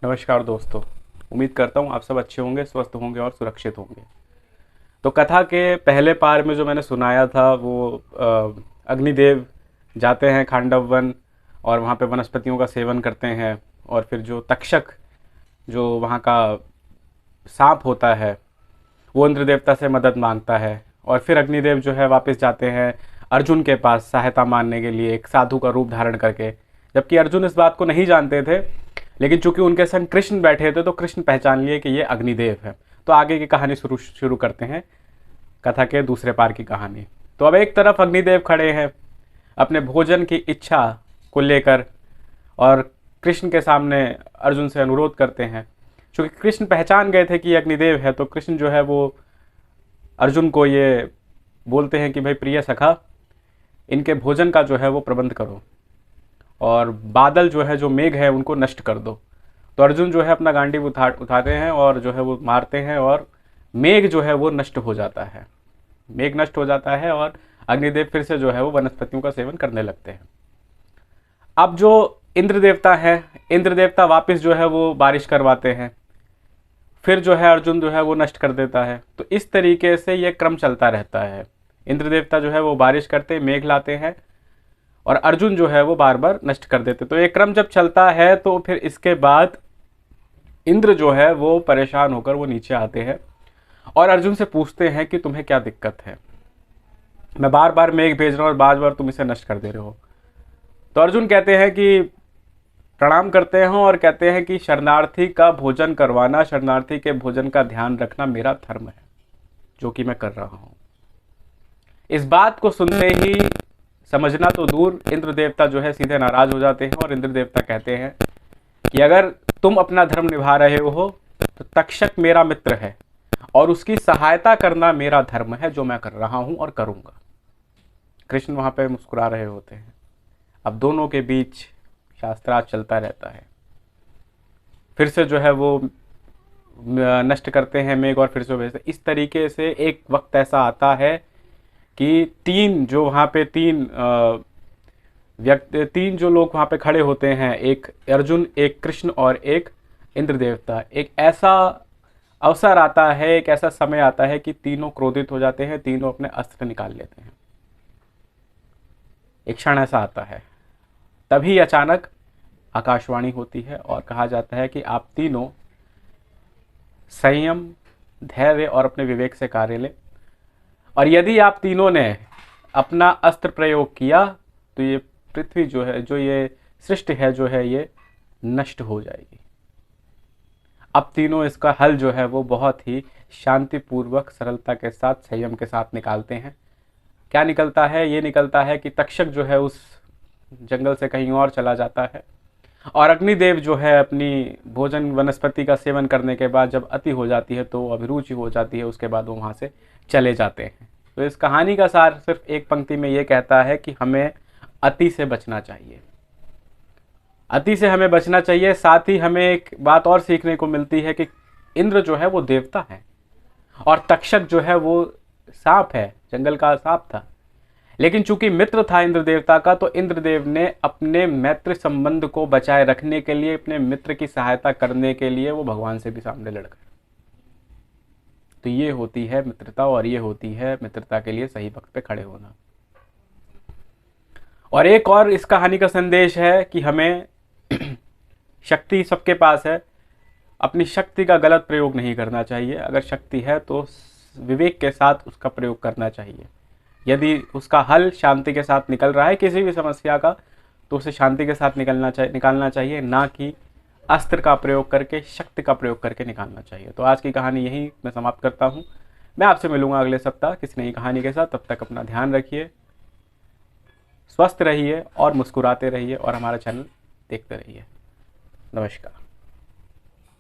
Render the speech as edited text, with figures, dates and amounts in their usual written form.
नमस्कार दोस्तों। उम्मीद करता हूँ आप सब अच्छे होंगे, स्वस्थ होंगे और सुरक्षित होंगे। तो कथा के पहले पार में जो मैंने सुनाया था वो अग्निदेव जाते हैं खांडव वन और वहाँ पे वनस्पतियों का सेवन करते हैं। और फिर जो तक्षक, जो वहाँ का सांप होता है, वो इंद्र देवता से मदद मांगता है। और फिर अग्निदेव जो है वापस जाते हैं अर्जुन के पास सहायता मांगने के लिए, एक साधु का रूप धारण करके। जबकि अर्जुन इस बात को नहीं जानते थे, लेकिन चूंकि उनके संग कृष्ण बैठे थे तो कृष्ण पहचान लिए कि ये अग्निदेव है। तो आगे की कहानी शुरू शुरू करते हैं, कथा के दूसरे पार की कहानी। तो अब एक तरफ अग्निदेव खड़े हैं अपने भोजन की इच्छा को लेकर और कृष्ण के सामने अर्जुन से अनुरोध करते हैं। क्योंकि कृष्ण पहचान गए थे कि ये अग्निदेव है, तो कृष्ण जो है वो अर्जुन को ये बोलते हैं कि भाई प्रिय सखा, इनके भोजन का जो है वो प्रबंध करो और बादल जो है, जो मेघ है, उनको नष्ट कर दो। तो अर्जुन जो है अपना गांडीव उठाते हैं और जो है वो मारते हैं और मेघ जो है वो नष्ट हो जाता है। मेघ नष्ट हो जाता है और अग्निदेव फिर से जो है वो वनस्पतियों का सेवन करने लगते हैं। अब जो इंद्र देवता है, इंद्र देवता वापस जो है वो बारिश करवाते हैं। फिर जो है अर्जुन जो है वो नष्ट कर देता है। तो इस तरीके से ये क्रम चलता रहता है। इंद्र देवता जो है वो बारिश करते, मेघ लाते हैं और अर्जुन जो है वो बार बार नष्ट कर देते। तो ये क्रम जब चलता है तो फिर इसके बाद इंद्र जो है वो परेशान होकर वो नीचे आते हैं और अर्जुन से पूछते हैं कि तुम्हें क्या दिक्कत है, मैं बार बार मेघ भेज रहा हूँ और बार बार तुम इसे नष्ट कर दे रहे हो। तो अर्जुन कहते हैं कि प्रणाम करते हैं और कहते हैं कि शरणार्थी का भोजन करवाना, शरणार्थी के भोजन का ध्यान रखना मेरा धर्म है, जो कि मैं कर रहा हूं। इस बात को सुनते ही समझना तो दूर, इंद्र देवता जो है सीधे नाराज हो जाते हैं और इंद्र देवता कहते हैं कि अगर तुम अपना धर्म निभा रहे हो तो तक्षक मेरा मित्र है और उसकी सहायता करना मेरा धर्म है, जो मैं कर रहा हूं और करूंगा। कृष्ण वहां पे मुस्कुरा रहे होते हैं। अब दोनों के बीच शास्त्रार्थ चलता रहता है। फिर से जो है वो नष्ट करते हैं मेघ और फिर से भेजते। इस तरीके से एक वक्त ऐसा आता है कि तीन जो वहाँ पे तीन जो लोग वहाँ पे खड़े होते हैं, एक अर्जुन, एक कृष्ण और एक इंद्र देवता, एक ऐसा अवसर आता है, एक ऐसा समय आता है कि तीनों क्रोधित हो जाते हैं, तीनों अपने अस्त्र निकाल लेते हैं। एक क्षण ऐसा आता है, तभी अचानक आकाशवाणी होती है और कहा जाता है कि आप तीनों संयम, धैर्य और अपने विवेक से कार्य लें, और यदि आप तीनों ने अपना अस्त्र प्रयोग किया तो ये पृथ्वी जो है, जो ये सृष्टि है, जो है ये नष्ट हो जाएगी। अब तीनों इसका हल जो है वो बहुत ही शांतिपूर्वक, सरलता के साथ, संयम के साथ निकालते हैं। क्या निकलता है? ये निकलता है कि तक्षक जो है उस जंगल से कहीं और चला जाता है और अग्निदेव जो है अपनी भोजन वनस्पति का सेवन करने के बाद जब अति हो जाती है, तो अभिरुचि हो जाती है, उसके बाद वो वहाँ से चले जाते हैं। तो इस कहानी का सार सिर्फ एक पंक्ति में ये कहता है कि हमें अति से बचना चाहिए। अति से हमें बचना चाहिए। साथ ही हमें एक बात और सीखने को मिलती है कि इंद्र जो है वो देवता है और तक्षक जो है वो सांप है, जंगल का सांप था। लेकिन चूंकि मित्र था इंद्र देवता का, तो इंद्रदेव ने अपने मैत्री संबंध को बचाए रखने के लिए, अपने मित्र की सहायता करने के लिए वो भगवान से भी सामने लड़ गए। तो ये होती है मित्रता और ये होती है मित्रता के लिए सही वक्त पे खड़े होना। और एक और इस कहानी का संदेश है कि हमें शक्ति सबके पास है, अपनी शक्ति का गलत प्रयोग नहीं करना चाहिए। अगर शक्ति है तो विवेक के साथ उसका प्रयोग करना चाहिए। यदि उसका हल शांति के साथ निकल रहा है किसी भी समस्या का, तो उसे शांति के साथ निकालना चाहिए, ना कि अस्त्र का प्रयोग करके, शक्ति का प्रयोग करके निकालना चाहिए। तो आज की कहानी यही मैं समाप्त करता हूँ। मैं आपसे मिलूंगा अगले सप्ताह किसी नई कहानी के साथ। तब तक अपना ध्यान रखिए, स्वस्थ रहिए और मुस्कुराते रहिए और हमारा चैनल देखते रहिए। नमस्कार।